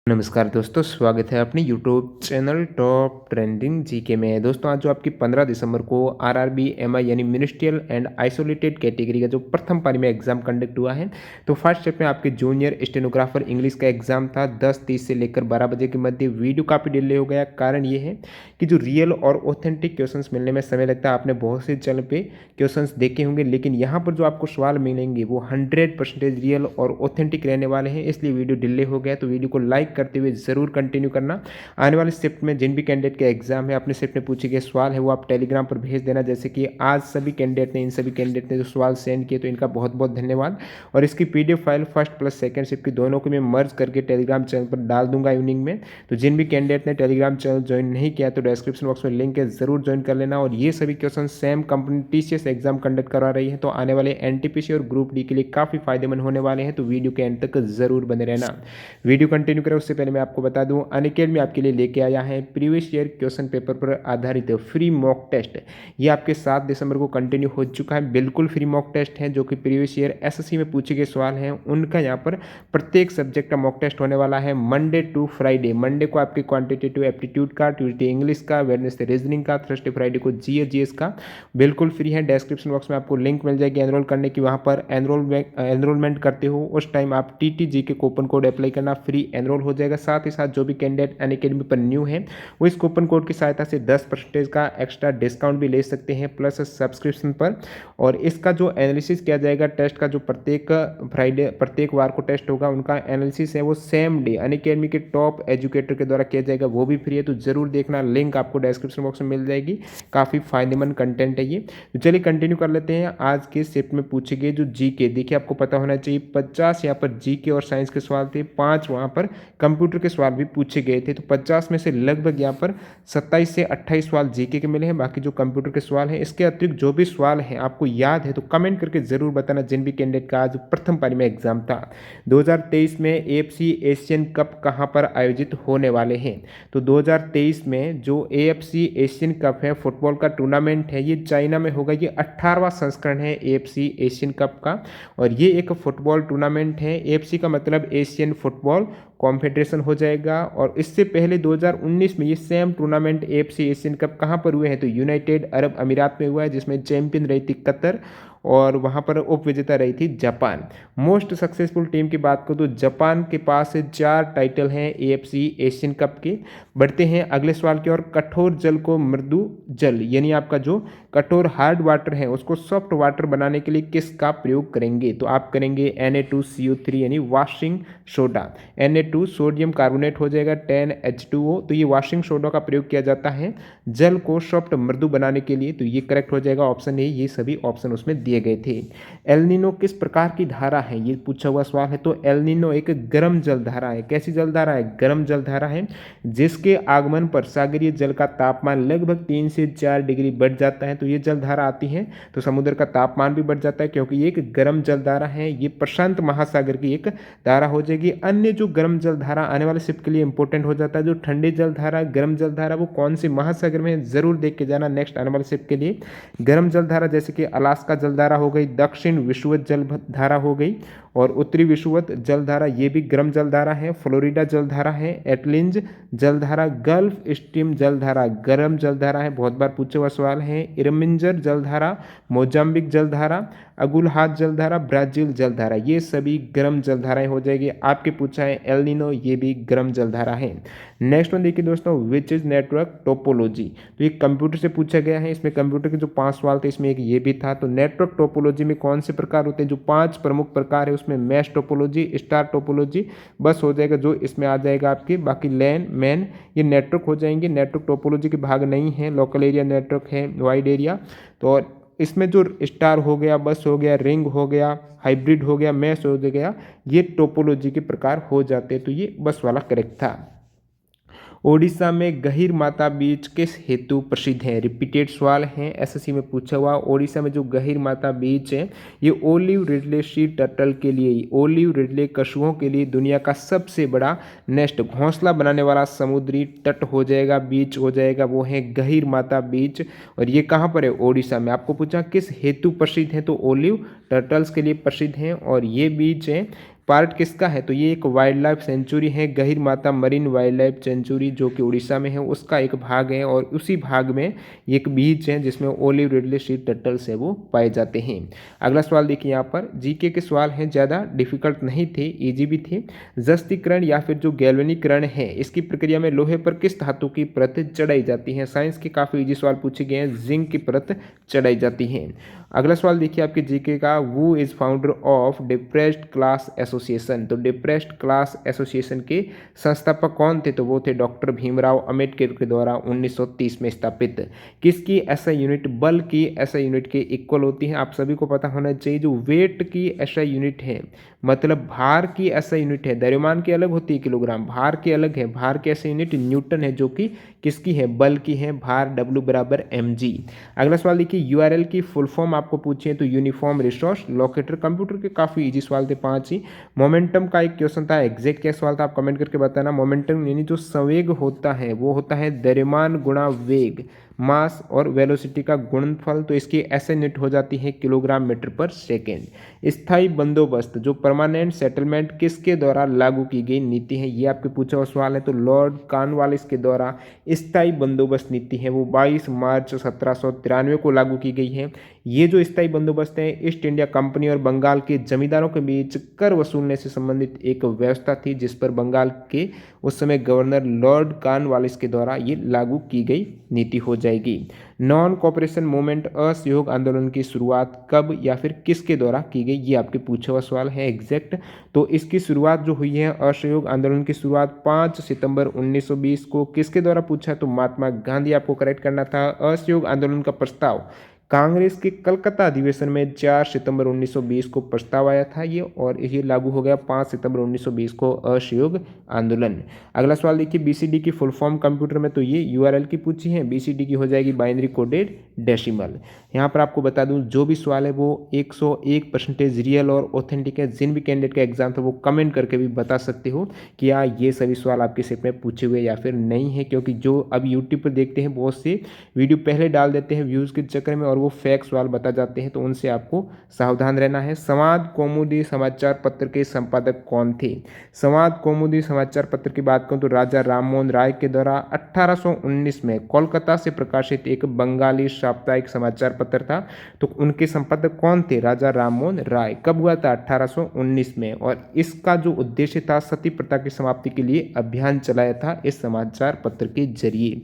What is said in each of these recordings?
नमस्कार दोस्तों, स्वागत है अपने YouTube channel top trending GK में। दोस्तों आज जो आपकी 15 दिसंबर को आरआरबी एमआई यानी मिनिस्ट्रियल एंड आइसोलेटेड कैटेगरी का जो प्रथम पारी में एग्जाम कंडक्ट हुआ है, तो फर्स्ट स्टेप में आपके जूनियर स्टेनोग्राफर इंग्लिश का एग्जाम था 10:30 से लेकर 12 बजे के मध्य। वीडियो काफ़ी डिले हो गया, कारण ये है कि जो रियल और ऑथेंटिक क्वेश्चन मिलने में समय लगता है। आपने बहुत से चैनल पे क्वेश्चन देखे होंगे, लेकिन यहाँ पर जो आपको सवाल मिलेंगे वो 100% रियल और ऑथेंटिक रहने वाले हैं, इसलिए वीडियो डिले हो गया। तो वीडियो को लाइक करते हुए जरूर कंटिन्यू करना। आने वाले शिफ्ट में जिन भी कैंडिडेट के एग्जाम है, अपने शिफ्ट में पूछे गए सवाल है वो आप टेलीग्राम पर भेज देना। जैसे कि आज सभी कैंडिडेट ने इन सभी कैंडिडेट ने जो सवाल सेंड किए, तो इनका बहुत बहुत धन्यवाद। और इसकी PDF file first plus second shift की दोनों को मैं मर्ज करके टेलीग्राम चैनल पर डाल दूंगा इवनिंग में। तो जिन भी कैंडिडेट ने टेलीग्राम चैनल ज्वाइन नहीं किया तो डिस्क्रिप्शन बॉक्स में लिंक है, जरूर ज्वाइन कर लेना। और ये सभी question same company TCS exam conduct करवा रही है, तो आने वाले एनटीपीसी और ग्रुप डी के लिए काफी फायदेमंद होने वाले हैं। तो वीडियो के एंड तक जरूर बने रहना। वीडियो कंटिन्यू करें उससे पहले मैं आपको बता दूं, अनअकैडमी आपके लिए लेके आया है प्रीवियस ईयर क्वेश्चन पेपर पर आधारित फ्री मॉक टेस्ट। ये आपके 7 दिसंबर को कंटिन्यू हो चुका है। बिल्कुल फ्री मॉक टेस्ट है, जो कि प्रीवियस ईयर एसएससी में पूछे गए सवाल हैं उनका यहाँ पर प्रत्येक सब्जेक्ट का मॉक टेस्ट होने वाला है मंडे टू फ्राइडे। मंडे को आपके क्वांटिटेटिव एप्टीट्यूड का, ट्यूजडे इंग्लिश का, वेडनेसडे रीजनिंग का, थर्सडे फ्राइडे को जीएस का। बिल्कुल फ्री है। डिस्क्रिप्शन बॉक्स में आपको लिंक मिल जाएगी एनरोल करने की। वहाँ पर एनरोलमेंट करते हो उस टाइम आप टीटीजी के कूपन कोड अप्लाई करना, फ्री एनरोल हो जाएगा। साथ ही साथ जो भी कैंडिडेट अनअकैडमी पर न्यू है वो इस कूपन कोड की सहायता से 10% का एक्स्ट्रा डिस्काउंट भी ले सकते हैं प्लस सब्सक्रिप्शन पर। और इसका जो एनालिसिस किया जाएगा टेस्ट का, जो प्रत्येक वार को टेस्ट होगा, उनका एनालिसिस है वो सेम डे अनअकैडमी के टॉप एजुकेटर के द्वारा किया जाएगा, वो भी फ्री है। तो जरूर देखना, लिंक आपको डिस्क्रिप्शन बॉक्स में मिल जाएगी। काफ़ी फायदेमंद कंटेंट है ये। तो चलिए कंटिन्यू कर लेते हैं। आज के शिफ्ट में पूछे गए जो जीके, देखिए आपको पता होना चाहिए 50 यहाँ पर जीके और साइंस के सवाल थे, 5 वहाँ पर कंप्यूटर के सवाल भी पूछे गए थे। तो 50 में से लगभग यहाँ पर 27 से 28 सवाल जीके के मिले हैं, बाकी जो कंप्यूटर के सवाल हैं। इसके अतिरिक्त जो भी सवाल हैं आपको याद है तो कमेंट करके जरूर बताना, जिन भी कैंडिडेट का आज प्रथम पारी में एग्जाम था। 2023 में एएफसी एशियन कप कहाँ पर आयोजित होने वाले हैं? तो 2023 में जो एएफसी एशियन कप है, फुटबॉल का टूर्नामेंट है, ये चाइना में होगा। ये 18वां संस्करण है एएफसी एशियन कप का, और ये एक फुटबॉल टूर्नामेंट है। एएफसी का मतलब एशियन फुटबॉल कॉन्फेडरेशन हो जाएगा। और इससे पहले 2019 में ये same tournament AFC Asian cup कहाँ पर हुए हैं? तो यूनाइटेड अरब अमीरात में हुआ है, जिसमें चैंपियन रही थी कतर और वहाँ पर उप विजेता रही थी जापान। मोस्ट सक्सेसफुल टीम की बात करूँ तो जापान के पास 4 टाइटल हैं एएफसी एशियन कप के। बढ़ते हैं अगले सवाल की ओर। कठोर जल को मृदु जल, यानी आपका जो कठोर हार्ड वाटर है उसको सॉफ्ट वाटर बनाने के लिए किसका प्रयोग करेंगे? तो आप करेंगे Na2CO3 यानी washing soda. Na2 sodium carbonate हो जाएगा, 10H2O। तो ये वॉशिंग सोडा का प्रयोग किया जाता है जल को सॉफ्ट मृदु बनाने के लिए। तो ये करेक्ट हो जाएगा ऑप्शन ए। ये सभी ऑप्शन उसमें दिए गए थे। एल नीनो किस प्रकार की धारा है? ये पूछा हुआ सवाल है। तो एल नीनो एक गर्म जल धारा है। कैसी जल धारा है? गर्म जल धारा है, जिसके आगमन पर सागरीय जल का तापमान लगभग 3 से 4 डिग्री बढ़ जाता है। तो ये जल धारा आती है तो समुद्र का तापमान भी बढ़ जाता है, क्योंकि ये एक गर्म जल धारा है। ये प्रशांत महासागर की एक धारा हो जाएगी। अन्य जो गर्म जल धारा आने वाले शिफ्ट के लिए इंपॉर्टेंट हो जाता है, जो ठंडी जल धारा, गर्म जल धारा, वो कौन से महासागर में है जरूर देख के जाना नेक्स्ट आने वाले शिफ्ट के लिए। गर्म जल धारा जैसे कि अलास्का जल धारा हो गई, दक्षिण विषुवत जल धारा हो गई, और उत्तरी विषुवत जलधारा ये भी गर्म जलधारा है। फ्लोरिडा जलधारा है, एटलिंज जलधारा, गल्फ स्ट्रीम जलधारा गर्म जलधारा है, बहुत बार पूछे हुआ सवाल है। इरमिंजर जलधारा, मोजाम्बिक जलधारा, अगुलहाद जलधारा, ब्राजील जलधारा, ये सभी गर्म जलधाराएं हो जाएगी। आपके पूछा है एल नीनो, ये भी गर्म जलधारा है। नेक्स्ट वन देखिए दोस्तों, विच इज नेटवर्क टोपोलॉजी। तो ये कंप्यूटर से पूछा गया है। इसमें कंप्यूटर के जो 5 सवाल थे, इसमें एक ये भी था। तो नेटवर्क टोपोलॉजी में कौन से प्रकार होते हैं? जो 5 प्रमुख प्रकार है उसमें मैश टोपोलॉजी, स्टार टोपोलॉजी बस हो जाएगा जो इसमें आ जाएगा आपके। बाकी लैन, मैन ये नेटवर्क हो जाएंगे। नेटवर्क टोपोलॉजी के भाग नहीं है। लोकल एरिया नेटवर्क है, वाइड एरिया। तो इसमें जो स्टार हो गया, बस हो गया, रिंग हो गया, हाइब्रिड हो गया, मैश हो गया, ये टोपोलॉजी के प्रकार हो जाते हैं। तो ये बस वाला करेक्ट था। ओडिशा में गहीर माता बीच किस हेतु प्रसिद्ध है? रिपीटेड सवाल है, एसएससी में पूछा हुआ। ओडिशा में जो गहीर माता बीच है ये ओलिव रिडले सी टर्टल के लिए, ओलिव रिडले कछुओं के लिए दुनिया का सबसे बड़ा नेस्ट, घोंसला बनाने वाला समुद्री तट हो जाएगा, बीच हो जाएगा, वो है गहीर माता बीच। और ये कहाँ पर है? ओडिशा में। आपको पूछा किस हेतु प्रसिद्ध है? तो ओलिव टर्टल्स के लिए प्रसिद्ध हैं। और ये बीच है पार्ट किसका है, तो ये एक वाइल्ड लाइफ सेंचुरी है, गहीर माता मरीन वाइल्ड लाइफ सेंचुरी जो कि उड़ीसा में है, उसका एक भाग है। और उसी भाग में एक बीच है जिसमें ओलिव रिडले सी टर्टल्स है वो पाए जाते हैं। अगला सवाल देखिए, यहाँ पर जीके के सवाल हैं, ज़्यादा डिफिकल्ट नहीं थे, इजी भी थे। जस्तीकरण या फिर जो गैल्वेनीकरण है, इसकी प्रक्रिया में लोहे पर किस धातु की परत चढ़ाई जाती है। साइंस के काफ़ी इजी सवाल पूछे गए हैं, जिंक की परत चढ़ाई जाती है। अगला सवाल देखिए आपके जीके का, वो is founder of depressed class association. तो डिप्रेस्ड क्लास एसोसिएशन के संस्थापक कौन थे, तो वो थे डॉक्टर भीमराव अंबेडकर के द्वारा 1930 में स्थापित। किसकी एसआई यूनिट, बल की एसआई यूनिट के इक्वल होती है। आप सभी को पता होना चाहिए, जो वेट की एसआई यूनिट है, मतलब भार की एसआई यूनिट है, द्रव्यमान की अलग होती है किलोग्राम, भार की अलग है। भार की एसआई यूनिट न्यूटन है, जो कि किसकी है, बल की है, भार W बराबर mg। अगला सवाल देखिए, यूआरएल की फुल फॉर्म आपको पूछे तो यूनिफॉर्म रिसोर्स लोकेटर। कंप्यूटर के काफ़ी इजी सवाल थे, 5 ही। मोमेंटम का एक क्वेश्चन था, एग्जैक्ट क्या सवाल था आप कमेंट करके बताना। मोमेंटम यानी जो संवेग होता है वो होता है द्रव्यमान गुणा वेग, मास और वेलोसिटी का गुणनफल। तो इसकी एसआई यूनिट हो जाती है किलोग्राम मीटर पर सेकेंड। स्थायी बंदोबस्त, जो परमानेंट सेटलमेंट, किसके द्वारा लागू की गई नीति है, ये आपके पूछा हुआ सवाल है। तो लॉर्ड कॉर्नवालिस के द्वारा स्थायी बंदोबस्त नीति है वो 22 मार्च 1793 को लागू की गई है। ये जो स्थायी बंदोबस्त है, ईस्ट इंडिया कंपनी और बंगाल के जमींदारों के बीच कर वसूलने से संबंधित एक व्यवस्था थी, जिस पर बंगाल के उस समय गवर्नर लॉर्ड कॉर्नवालिस के द्वारा ये लागू की गई नीति हो जाएगी। नॉन कॉपरेशन मूवमेंट, असहयोग आंदोलन की शुरुआत कब या फिर किसके द्वारा की गई, ये आपके पूछा हुआ सवाल है एग्जैक्ट। तो इसकी शुरुआत जो हुई है, असहयोग आंदोलन की शुरुआत 5 सितंबर 1920 को किसके द्वारा पूछा, तो महात्मा गांधी आपको करेक्ट करना था। असहयोग आंदोलन का प्रस्ताव कांग्रेस के कलकत्ता अधिवेशन में 4 सितंबर 1920 को प्रस्ताव आया था ये, और ये लागू हो गया 5 सितंबर 1920 को असहयोग आंदोलन। अगला सवाल देखिए, बीसीडी की फुल फॉर्म कंप्यूटर में तो ये यूआरएल की पूछी है, बीसीडी की हो जाएगी बाइनरी कोडेड डेसिमल। यहाँ पर आपको बता दूं, जो भी सवाल है वो 101% रियल और ऑथेंटिक है। जिन भी कैंडिडेट का एग्जाम था वो कमेंट करके भी बता सकते हो कि या ये सभी सवाल आपके सेट में पूछे हुए या फिर नहीं है, क्योंकि जो अब यूट्यूब पर देखते हैं बहुत से वीडियो पहले डाल देते हैं व्यूज़ के चक्कर में, और वो फेक सवाल बता जाते हैं, तो उनसे आपको सावधान रहना है। संवाद कौमुदी समाचार पत्र के संपादक कौन थे। संवाद कौमुदी समाचार पत्र की बात करूं तो राजा राममोहन राय के द्वारा 1819 में कोलकाता से प्रकाशित एक बंगाली साप्ताहिक समाचार पत्र था। तो उनके संपादक कौन थे, राजा राममोहन राय। कब हुआ था, 1819 में। और इसका जो उद्देश्य था, सती प्रथा की समाप्ति के लिए अभियान चलाया था इस समाचार पत्र के जरिए।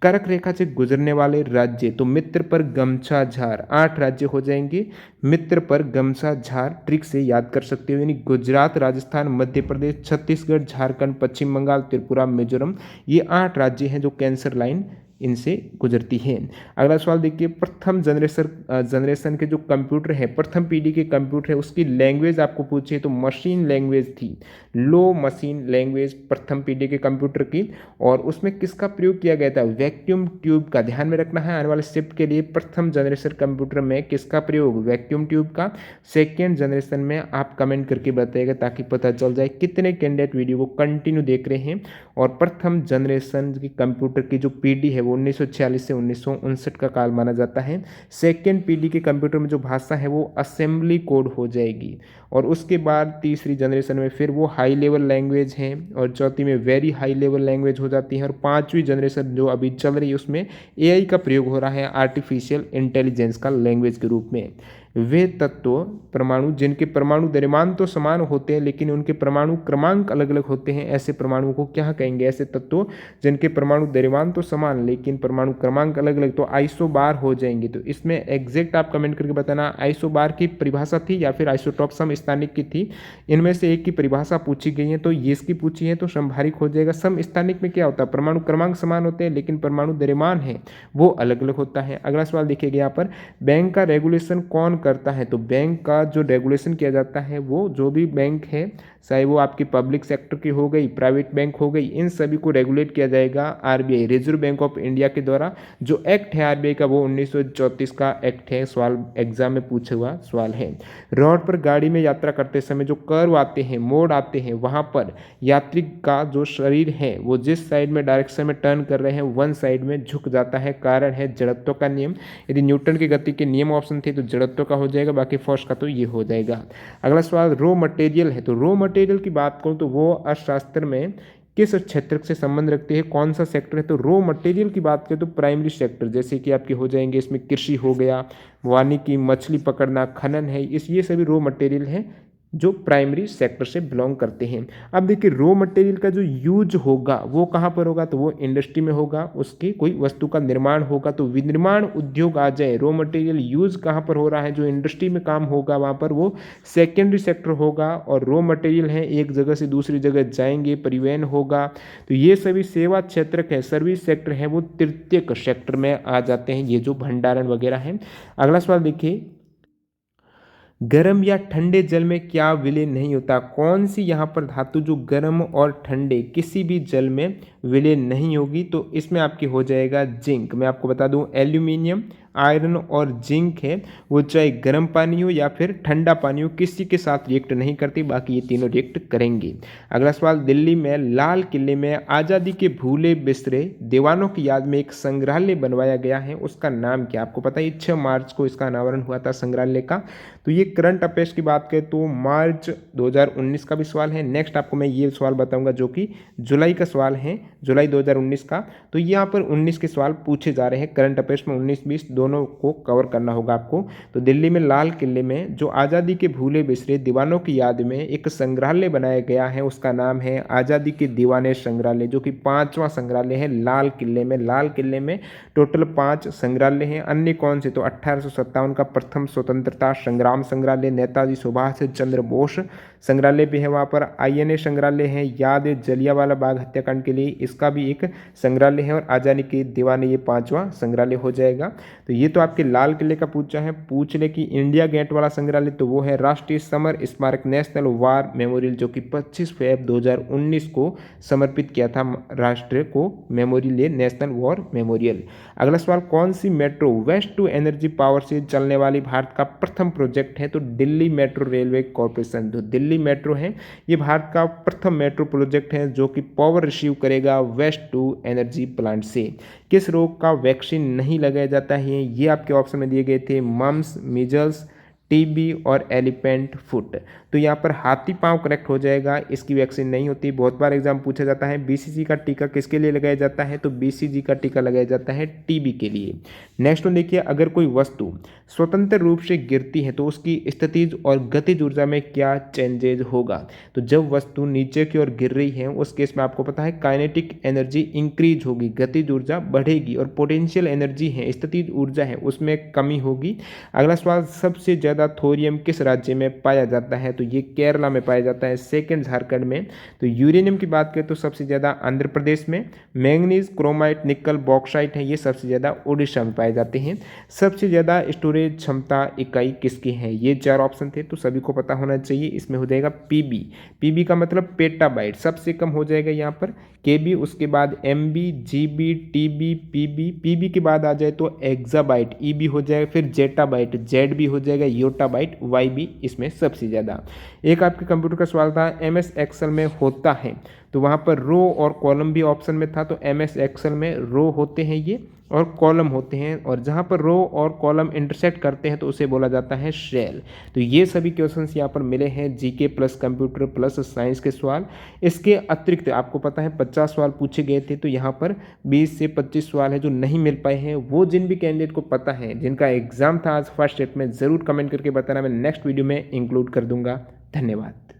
कर्क रेखा से गुजरने वाले राज्य, तो मित्र पर गमछा झार, 8 राज्य हो जाएंगे। मित्र पर गमछा झार ट्रिक से याद कर सकते हो, यानी गुजरात, राजस्थान, मध्य प्रदेश, छत्तीसगढ़, झारखंड, पश्चिम बंगाल, त्रिपुरा, मिजोरम, ये 8 राज्य हैं जो कैंसर लाइन इनसे गुजरती है। अगला सवाल देखिए, प्रथम जनरेशन के जो कंप्यूटर है, प्रथम पीढ़ी के कंप्यूटर है, उसकी लैंग्वेज आपको पूछे तो मशीन लैंग्वेज थी, लो मशीन लैंग्वेज प्रथम पीढ़ी के कंप्यूटर की। और उसमें किसका प्रयोग किया गया था, वैक्यूम ट्यूब का। ध्यान में रखना है, आने वाले शिफ्ट के लिए प्रथम जनरेशन कंप्यूटर में किसका प्रयोग, वैक्यूम ट्यूब का। सेकेंड जनरेशन में आप कमेंट करके बताइएगा ताकि पता चल जाए कितने कैंडिडेट वीडियो को कंटिन्यू देख रहे हैं। और प्रथम जनरेशन की कंप्यूटर की जो पीढ़ी है वो 1946 से 1959 का काल माना जाता है। सेकेंड पीढ़ी के कंप्यूटर में जो भाषा है वो असेंबली कोड हो जाएगी। और उसके बाद तीसरी जनरेशन में फिर वो हाई लेवल लैंग्वेज है, और चौथी में वेरी हाई लेवल लैंग्वेज हो जाती है। और पांचवी जनरेशन जो अभी चल रही है उसमें एआई का प्रयोग हो रहा है, आर्टिफिशियल इंटेलिजेंस का लैंग्वेज के रूप में। वे तत्व परमाणु जिनके परमाणु द्रव्यमान तो समान होते हैं लेकिन उनके परमाणु क्रमांक अलग अलग होते हैं, ऐसे परमाणुओं को क्या कहेंगे, ऐसे तत्व जिनके परमाणु द्रव्यमान तो समान लेकिन परमाणु क्रमांक अलग अलग, तो आइसोबार हो जाएंगे। तो इसमें एग्जैक्ट आप कमेंट करके बताना, आइसोबार की परिभाषा थी या फिर आइसोटॉप समस्थानिक की थी। इनमें से एक की परिभाषा पूछी गई है, तो ये इसकी पूछी है तो समभारिक हो जाएगा। समस्थानिक में क्या होता है, परमाणु क्रमांक समान होते हैं लेकिन परमाणु द्रव्यमान है वो अलग अलग होता है। अगला सवाल देखिएगा यहाँ पर, बैंक का रेगुलेशन कौन करता है। तो बैंक का जो रेगुलेशन किया जाता है वो जो भी बैंक है, चाहे वो आपकी पब्लिक सेक्टर की हो गई, प्राइवेट बैंक हो गई, इन सभी को रेगुलेट किया जाएगा RBI, reserve bank of India के द्वारा। जो एक्ट है आरबीआई का वो 1934 का एक्ट है। सवाल एग्जाम में पूछा हुआ सवाल है। रोड पर गाड़ी में यात्रा करते समय जो कर्व आते हैं, मोड़ आते हैं, वहां पर यात्री का जो शरीर है वो जिस साइड में डायरेक्शन में टर्न कर रहे हैं वन साइड में झुक जाता है, कारण है जड़त्व का नियम। यदि न्यूटन की गति के नियम ऑप्शन थे तो जड़त्व का का हो जाएगा, बाकी फर्स्ट का तो ये हो जाएगा। अगला सवाल रॉ मटेरियल है, तो रॉ मटेरियल की बात करूँ तो वो अर्थशास्त्र में किस क्षेत्र से संबंध रखते हैं, कौन सा सेक्टर है, तो रॉ मटेरियल की बात करें तो प्राइमरी सेक्टर जैसे कि आपके हो जाएंगे, इसमें कृषि हो गया, वानिकी, मछली पकड़ना, खनन है, ये सभी रॉ मटेरियल है जो प्राइमरी सेक्टर से बिलोंग करते हैं। अब देखिए रॉ मटेरियल का जो यूज होगा वो कहाँ पर होगा, तो वो इंडस्ट्री में होगा, उसकी कोई वस्तु का निर्माण होगा, तो विनिर्माण उद्योग आ जाए, रॉ मटेरियल यूज कहाँ पर हो रहा है, जो इंडस्ट्री में काम होगा वहाँ पर वो सेकेंडरी सेक्टर होगा। और रॉ मटेरियल है एक जगह से दूसरी जगह जाएंगे, परिवहन होगा, तो ये सभी सेवा क्षेत्र है, सर्विस सेक्टर है, वो तृतीयक सेक्टर में आ जाते हैं, ये जो भंडारण वगैरह है। अगला सवाल देखिए, गर्म या ठंडे जल में क्या विलीन नहीं होता, कौन सी यहाँ पर धातु जो गर्म और ठंडे किसी भी जल में विलीन नहीं होगी, तो इसमें आपकी हो जाएगा जिंक। मैं आपको बता दूं एल्यूमिनियम, आयरन और जिंक है वो चाहे गर्म पानी हो या फिर ठंडा पानी हो किसी के साथ रिएक्ट नहीं करती, बाकी ये तीनों रिएक्ट करेंगे। अगला सवाल, दिल्ली में लाल किले में आज़ादी के भूले बिसरे दीवानों की याद में एक संग्रहालय बनवाया गया है, उसका नाम क्या, आपको पता है 6 मार्च को इसका अनावरण हुआ था संग्रहालय का। तो ये करंट अफेयर्स की बात करें तो मार्च 2019 का भी सवाल है। नेक्स्ट आपको मैं ये सवाल बताऊंगा जो कि जुलाई का सवाल है, जुलाई 2019 का। तो यहाँ पर 19 के सवाल पूछे जा रहे हैं करंट अफेयर्स में, 19-20 दोनों को कवर करना होगा आपको। तो दिल्ली में लाल किले में जो आज़ादी के भूले बिसरे दीवानों की याद में एक संग्रहालय बनाया गया है, उसका नाम है आज़ादी के दीवाने संग्रहालय, जो कि 5वां संग्रहालय है लाल किले में। लाल किले में टोटल 5 संग्रहालय हैं। अन्य कौन से, तो 1857 का प्रथम स्वतंत्रता संग्राम संग्रहालय, नेताजी सुभाष चंद्र बोस संग्रहालय भी है वहाँ पर, INA संग्रहालय है, याद जलियांवाला बाग हत्याकांड के लिए इसका भी एक संग्रहालय है, और आज़ादी के दीवाने ये 5वां संग्रहालय हो जाएगा। तो ये तो आपके लाल किले का पूछा है। पूछ ले कि इंडिया गेट वाला संग्रहालय, तो वो है राष्ट्रीय समर स्मारक नेशनल वार मेमोरियल, जो कि 25 फरवरी 2019 को समर्पित किया था राष्ट्र को मेमोरियल, नेशनल वॉर मेमोरियल। अगला सवाल, कौन सी metro waste to energy power से चलने वाली भारत का प्रथम प्रोजेक्ट है, तो दिल्ली मेट्रो रेलवे कॉरपोरेशन। जो दिल्ली मेट्रो है ये भारत का प्रथम मेट्रो प्रोजेक्ट है जो कि पावर रिसीव करेगा वेस्ट टू एनर्जी प्लांट से। किस रोग का वैक्सीन नहीं लगाया जाता है, ये आपके ऑप्शन में दिए गए थे, मम्स, मीजल्स, टीबी और एलिफेंट फुट। तो यहाँ पर हाथी पांव करेक्ट हो जाएगा, इसकी वैक्सीन नहीं होती। बहुत बार एग्जाम पूछा जाता है BCG का टीका किसके लिए लगाया जाता है, तो BCG का टीका लगाया जाता है टीबी के लिए। नेक्स्ट वन देखिए, अगर कोई वस्तु स्वतंत्र रूप से गिरती है तो उसकी स्थितिज और गतिज ऊर्जा में क्या चेंजेज होगा, तो जब वस्तु नीचे की ओर गिर रही है उस केस में आपको पता है काइनेटिक एनर्जी इंक्रीज होगी, गतिज ऊर्जा बढ़ेगी, और पोटेंशियल एनर्जी है, स्थितिज ऊर्जा है, उसमें कमी होगी। अगला सवाल, सबसे ज़्यादा थोरियम किस राज्य में पाया जाता है, तो ये केरला में पाया जाता है, सेकंड झारखंड में। तो यूरेनियम की बात करें तो सबसे ज़्यादा आंध्र प्रदेश में, मैंगनीज, क्रोमाइट, निकल, बॉक्साइट है ये सबसे ज़्यादा ओडिशा में पाए जाते हैं। सबसे ज़्यादा स्टोरेज क्षमता इकाई किसकी है, ये 4 ऑप्शन थे तो सभी को पता होना चाहिए। इसमें हो जाएगा पीबी का मतलब पेटाबाइट, सबसे कम हो जाएगा यहाँ पर केबी, उसके बाद MB, GB, TB, पीबी के बाद आ जाए तो एक्साबाइट, EB हो जाएगा, फिर जेटाबाइट, ZB हो जाएगा, योटाबाइट, YB इसमें सबसे ज़्यादा। एक आपके कंप्यूटर का सवाल था MS एक्सेल में होता है, तो वहाँ पर रो और कॉलम भी ऑप्शन में था, तो MS एक्सेल में रो होते हैं ये और कॉलम होते हैं, और जहाँ पर रो और कॉलम इंटरसेक्ट करते हैं तो उसे बोला जाता है सेल। तो ये सभी क्वेश्चंस यहाँ पर मिले हैं GK plus computer plus science के सवाल। इसके अतिरिक्त आपको पता है 50 सवाल पूछे गए थे, तो यहाँ पर 20 से 25 सवाल है जो नहीं मिल पाए हैं। वो जिन भी कैंडिडेट को पता है जिनका एग्जाम था आज फर्स्ट स्टेप में, ज़रूर कमेंट करके बताना, मैं नेक्स्ट वीडियो में इंक्लूड कर दूंगा। धन्यवाद।